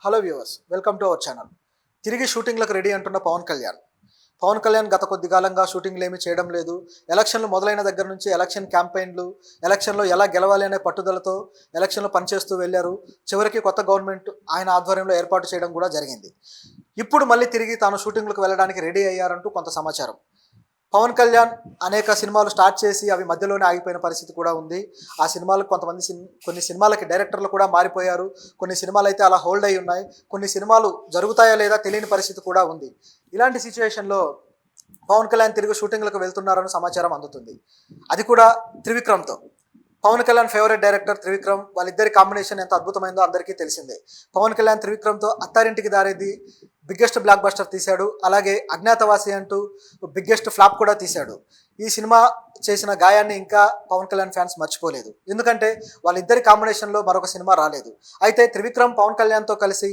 Hello viewers, welcome to our channel. తిరిగి షూటింగ్లకు ready అంటున్న పవన్ కళ్యాణ్ గత కొద్ది కాలంగా షూటింగ్లు ఏమీ చేయడం లేదు. ఎలక్షన్లు మొదలైన దగ్గర నుంచి ఎలక్షన్ క్యాంపెయిన్లు, ఎలక్షన్లో ఎలా గెలవాలి అనే పట్టుదలతో ఎలక్షన్లు పనిచేస్తూ వెళ్ళారు. చివరికి కొత్త గవర్నమెంట్ ఆయన ఆధ్వర్యంలో ఏర్పాటు చేయడం కూడా జరిగింది. ఇప్పుడు మళ్ళీ తిరిగి తాను షూటింగ్లకు వెళ్ళడానికి రెడీ అయ్యారంటూ కొంత సమాచారం. పవన్ కళ్యాణ్ అనేక సినిమాలు స్టార్ట్ చేసి అవి మధ్యలోనే ఆగిపోయిన పరిస్థితి కూడా ఉంది. ఆ సినిమాలకు కొన్ని సినిమాలకి డైరెక్టర్లు కూడా మారిపోయారు. కొన్ని సినిమాలు అయితే అలా హోల్డ్ అయి ఉన్నాయి. కొన్ని సినిమాలు జరుగుతాయా లేదా తెలియని పరిస్థితి కూడా ఉంది. ఇలాంటి సిచ్యువేషన్లో పవన్ కళ్యాణ్ తిరిగి షూటింగ్లకు వెళ్తున్నారని సమాచారం అందుతుంది. అది కూడా త్రివిక్రమ్తో. Pawan Kalyan favourite director Trivikram. వాళ్ళిద్దరి కాంబినేషన్ ఎంత అద్భుతమైందో అందరికీ తెలిసిందే. Pawan Kalyan త్రివిక్రమ్తో Attarintiki Daredi biggest block buster తీశాడు. అలాగే అజ్ఞాతవాసి అంటూ బిగ్గెస్ట్ ఫ్లాప్ కూడా తీశాడు. ఈ సినిమా చేసిన గాయాన్ని ఇంకా పవన్ కళ్యాణ్ ఫ్యాన్స్ మర్చిపోలేదు. ఎందుకంటే వాళ్ళిద్దరి కాంబినేషన్లో మరొక సినిమా రాలేదు. అయితే త్రివిక్రమ్ పవన్ కళ్యాణ్తో కలిసి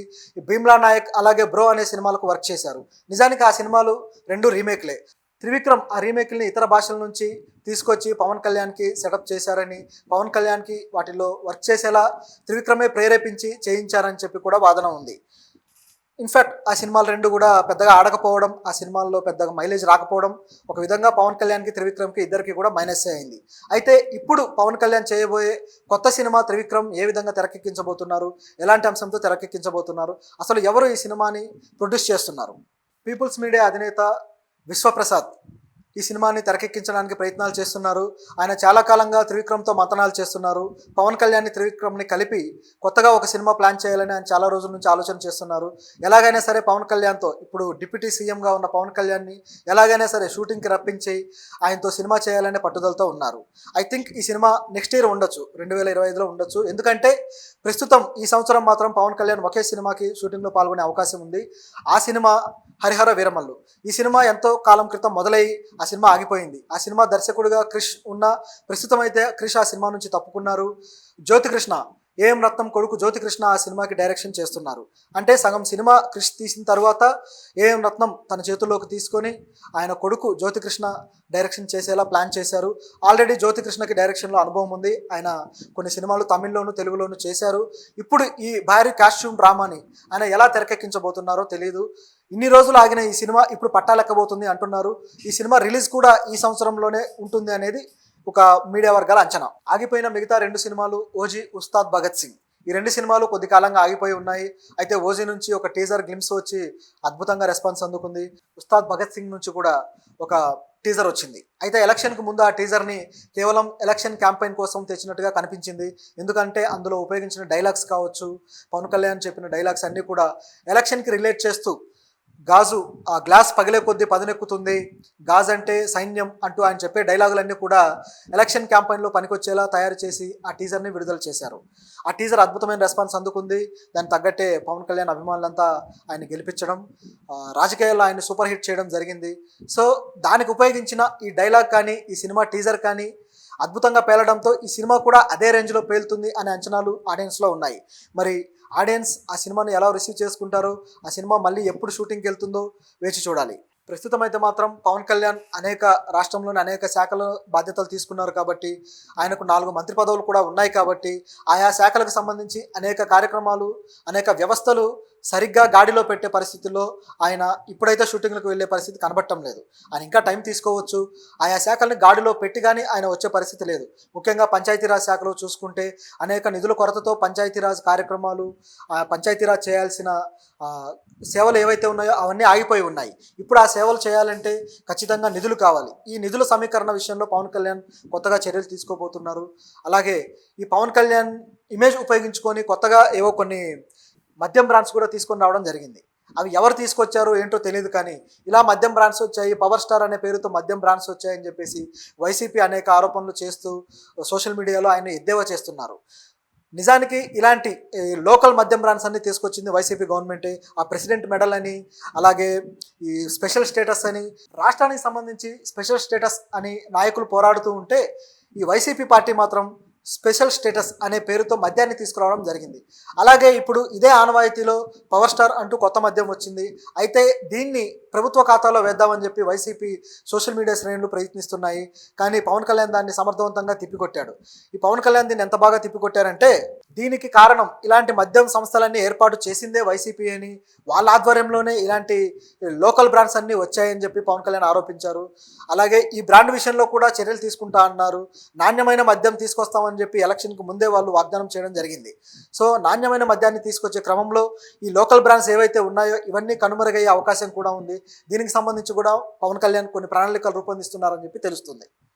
భీమ్లా నాయక్ అలాగే బ్రో అనే సినిమాలకు వర్క్ చేశారు. నిజానికి ఆ సినిమాలు రెండు రీమేక్లే. త్రివిక్రమ్ ఆ రీమేక్ని ఇతర భాషల నుంచి తీసుకొచ్చి పవన్ కళ్యాణ్కి సెటప్ చేశారని, పవన్ కళ్యాణ్కి వాటిలో వర్క్ చేసేలా త్రివిక్రమే ప్రేరేపించి చేయించారని చెప్పి కూడా వాదన ఉంది. ఇన్ఫ్యాక్ట్ ఆ సినిమాలు రెండు కూడా పెద్దగా ఆడకపోవడం, ఆ సినిమాల్లో పెద్దగా మైలేజ్ రాకపోవడం ఒక విధంగా పవన్ కళ్యాణ్కి త్రివిక్రమ్కి ఇద్దరికి కూడా మైనస్ అయింది. అయితే ఇప్పుడు పవన్ కళ్యాణ్ చేయబోయే కొత్త సినిమా త్రివిక్రమ్ ఏ విధంగా తెరకెక్కించబోతున్నారు, ఎలాంటి అంశంతో తెరకెక్కించబోతున్నారు, అసలు ఎవరు ఈ సినిమాని ప్రొడ్యూస్ చేస్తున్నారు? పీపుల్స్ మీడియా అధినేత విశ్వప్రసాద్ ఈ సినిమాని తెరకెక్కించడానికి ప్రయత్నాలు చేస్తున్నారు. ఆయన చాలా కాలంగా త్రివిక్రమ్తో మంతనాలు చేస్తున్నారు. పవన్ కళ్యాణ్ని త్రివిక్రమ్ని కలిపి కొత్తగా ఒక సినిమా ప్లాన్ చేయాలని ఆయన చాలా రోజుల నుంచి ఆలోచన చేస్తున్నారు. ఎలాగైనా సరే పవన్ కళ్యాణ్తో, ఇప్పుడు డిప్యూటీ సీఎంగా ఉన్న పవన్ కళ్యాణ్ని ఎలాగైనా సరే షూటింగ్కి రప్పించి ఆయనతో సినిమా చేయాలనే పట్టుదలతో ఉన్నారు. ఐ థింక్ ఈ సినిమా నెక్స్ట్ ఇయర్ ఉండొచ్చు, 2025లో ఉండొచ్చు. ఎందుకంటే ప్రస్తుతం ఈ సంవత్సరం మాత్రం పవన్ కళ్యాణ్ ఒకే సినిమాకి షూటింగ్లో పాల్గొనే అవకాశం ఉంది. ఆ సినిమా హరిహర వీరమల్లు. ఈ సినిమా ఎంతో కాలం క్రితం మొదలై ఆ సినిమా ఆగిపోయింది. ఆ సినిమా దర్శకుడిగా క్రిష్ ఉన్న, ప్రస్తుతం అయితే క్రిష్ ఆ సినిమా నుంచి తప్పుకున్నారు. జ్యోతికృష్ణ, ఏఎం రత్నం కొడుకు జ్యోతికృష్ణ ఆ సినిమాకి డైరెక్షన్ చేస్తున్నారు. అంటే సగం సినిమా క్రిష్ తీసిన తర్వాత ఏఎం రత్నం తన చేతుల్లోకి తీసుకొని ఆయన కొడుకు జ్యోతికృష్ణ డైరెక్షన్ చేసేలా ప్లాన్ చేశారు. ఆల్రెడీ జ్యోతికృష్ణకి డైరెక్షన్లో అనుభవం ఉంది. ఆయన కొన్ని సినిమాలు తమిళ్లోను తెలుగులోను చేశారు. ఇప్పుడు ఈ భారీ కాస్ట్యూమ్ డ్రామాని ఆయన ఎలా తెరకెక్కించబోతున్నారో తెలియదు. ఇన్ని రోజులు ఆగిన ఈ సినిమా ఇప్పుడు పట్టాలెక్కబోతుంది అంటున్నారు. ఈ సినిమా రిలీజ్ కూడా ఈ సంవత్సరంలోనే ఉంటుంది అనేది ఒక మీడియా వర్గాల అంచనా. ఆగిపోయిన మిగతా రెండు సినిమాలు ఓజీ, ఉస్తాద్ భగత్ సింగ్. ఈ రెండు సినిమాలు కొద్ది కాలంగా ఆగిపోయి ఉన్నాయి. అయితే ఓజీ నుంచి ఒక టీజర్ గ్లిమ్స్ వచ్చి అద్భుతంగా రెస్పాన్స్ అందుకుంది. ఉస్తాద్ భగత్ సింగ్ నుంచి కూడా ఒక టీజర్ వచ్చింది. అయితే ఎలక్షన్కి ముందు ఆ టీజర్ని కేవలం ఎలక్షన్ క్యాంపెయిన్ కోసం తెచ్చినట్టుగా కనిపించింది. ఎందుకంటే అందులో ఉపయోగించిన డైలాగ్స్ కావచ్చు, పవన్ కళ్యాణ్ చెప్పిన డైలాగ్స్ అన్నీ కూడా ఎలక్షన్కి రిలేట్ చేస్తూ, గాజు ఆ గ్లాస్ పగిలే కొద్దీ పదునెక్కుతుంది, గాజ్ అంటే సైన్యం అంటూ ఆయన చెప్పే డైలాగులన్నీ కూడా ఎలక్షన్ క్యాంపెయిన్లో పనికొచ్చేలా తయారు చేసి ఆ టీజర్ని విడుదల చేశారు. ఆ టీజర్ అద్భుతమైన రెస్పాన్స్ అందుకుంది. దానికి తగ్గట్టే పవన్ కళ్యాణ్ అభిమానులంతా ఆయన గెలిపించడం, రాజకీయాల్లో ఆయన సూపర్ హిట్ చేయడం జరిగింది. సో దానికి ఉపయోగించిన ఈ డైలాగ్ కానీ, ఈ సినిమా టీజర్ కానీ అద్భుతంగా పేలడంతో ఈ సినిమా కూడా అదే రేంజ్లో పేలుతుంది అనే అంచనాలు ఆడియన్స్లో ఉన్నాయి. మరి ఆడియన్స్ ఆ సినిమాను ఎలా రిసీవ్ చేసుకుంటారో, ఆ సినిమా మళ్ళీ ఎప్పుడు షూటింగ్కి వెళ్తుందో వేచి చూడాలి. ప్రస్తుతం అయితే మాత్రం పవన్ కళ్యాణ్ రాష్ట్రంలోని అనేక శాఖల బాధ్యతలు తీసుకున్నారు కాబట్టి, ఆయనకు 4 మంత్రి పదవులు కూడా ఉన్నాయి కాబట్టి, ఆయా శాఖలకు సంబంధించి అనేక కార్యక్రమాలు, అనేక వ్యవస్థలు సరిగ్గా గాడిలో పెట్టే పరిస్థితుల్లో ఆయన ఇప్పుడైతే షూటింగ్లకు వెళ్ళే పరిస్థితి కనబడటం లేదు. ఆయన ఇంకా టైం తీసుకోవచ్చు. ఆయా శాఖల్ని గాడిలో పెట్టి కానీ ఆయన వచ్చే పరిస్థితి లేదు. ముఖ్యంగా పంచాయతీరాజ్ శాఖలో చూసుకుంటే అనేక నిధుల కొరతతో పంచాయతీరాజ్ కార్యక్రమాలు, పంచాయతీరాజ్ చేయాల్సిన సేవలు ఏవైతే ఉన్నాయో అవన్నీ ఆగిపోయి ఉన్నాయి. ఇప్పుడు ఆ సేవలు చేయాలంటే ఖచ్చితంగా నిధులు కావాలి. ఈ నిధుల సమీకరణ విషయంలో పవన్ కళ్యాణ్ కొత్తగా చర్యలు తీసుకోబోతున్నారు. అలాగే ఈ పవన్ కళ్యాణ్ ఇమేజ్ ఉపయోగించుకొని కొత్తగా ఏవో కొన్ని మద్యం బ్రాండ్స్ కూడా తీసుకొని రావడం జరిగింది. అవి ఎవరు తీసుకొచ్చారో ఏంటో తెలియదు, కానీ ఇలా మద్యం బ్రాండ్స్ వచ్చాయి, పవర్ స్టార్ అనే పేరుతో మద్యం బ్రాండ్స్ వచ్చాయని చెప్పేసి వైసీపీ అనేక ఆరోపణలు చేస్తూ సోషల్ మీడియాలో ఆయన ఎద్దేవా చేస్తున్నారు. నిజానికి ఇలాంటి లోకల్ మద్యం బ్రాండ్స్ అన్ని తీసుకొచ్చింది వైసీపీ గవర్నమెంటే. ఆ ప్రెసిడెంట్ మెడల్ అని, అలాగే ఈ స్పెషల్ స్టేటస్ అని, రాష్ట్రానికి సంబంధించి స్పెషల్ స్టేటస్ అని నాయకులు పోరాడుతూ ఉంటే, ఈ వైసీపీ పార్టీ మాత్రం స్పెషల్ స్టేటస్ అనే పేరుతో మద్యాన్ని తీసుకురావడం జరిగింది. అలాగే ఇప్పుడు ఇదే ఆనవాయితీలో పవర్ స్టార్ అంటూ కొత్త మద్యం వచ్చింది. అయితే దీన్ని ప్రభుత్వ ఖాతాలో వేద్దామని చెప్పి వైసీపీ సోషల్ మీడియా శ్రేణులు ప్రయత్నిస్తున్నాయి. కానీ పవన్ కళ్యాణ్ దాన్ని సమర్థవంతంగా తిప్పికొట్టాడు. ఈ పవన్ కళ్యాణ్ దీన్ని ఎంత బాగా తిప్పికొట్టారంటే, దీనికి కారణం ఇలాంటి మద్యం సంస్థలన్నీ ఏర్పాటు చేసిందే వైసీపీ అని, వాళ్ళ ఆధ్వర్యంలోనే ఇలాంటి లోకల్ బ్రాండ్స్ అన్నీ వచ్చాయని చెప్పి పవన్ కళ్యాణ్ ఆరోపించారు. అలాగే ఈ బ్రాండ్ విషయంలో కూడా చర్యలు తీసుకుంటా అన్నారు. నాణ్యమైన మద్యం తీసుకొస్తామని చెప్పి ఎలక్షన్కి ముందే వాళ్ళు వాగ్దానం చేయడం జరిగింది. సో నాణ్యమైన మద్యాన్ని తీసుకొచ్చే క్రమంలో ఈ లోకల్ బ్రాండ్స్ ఏవైతే ఉన్నాయో ఇవన్నీ కనుమరుగయ్యే అవకాశం కూడా ఉంది. దీనికి సంబంధించి కూడా పవన్ కళ్యాణ్ కొన్ని ప్రణాళికలు రూపొందిస్తున్నారని చెప్పి తెలుస్తుంది.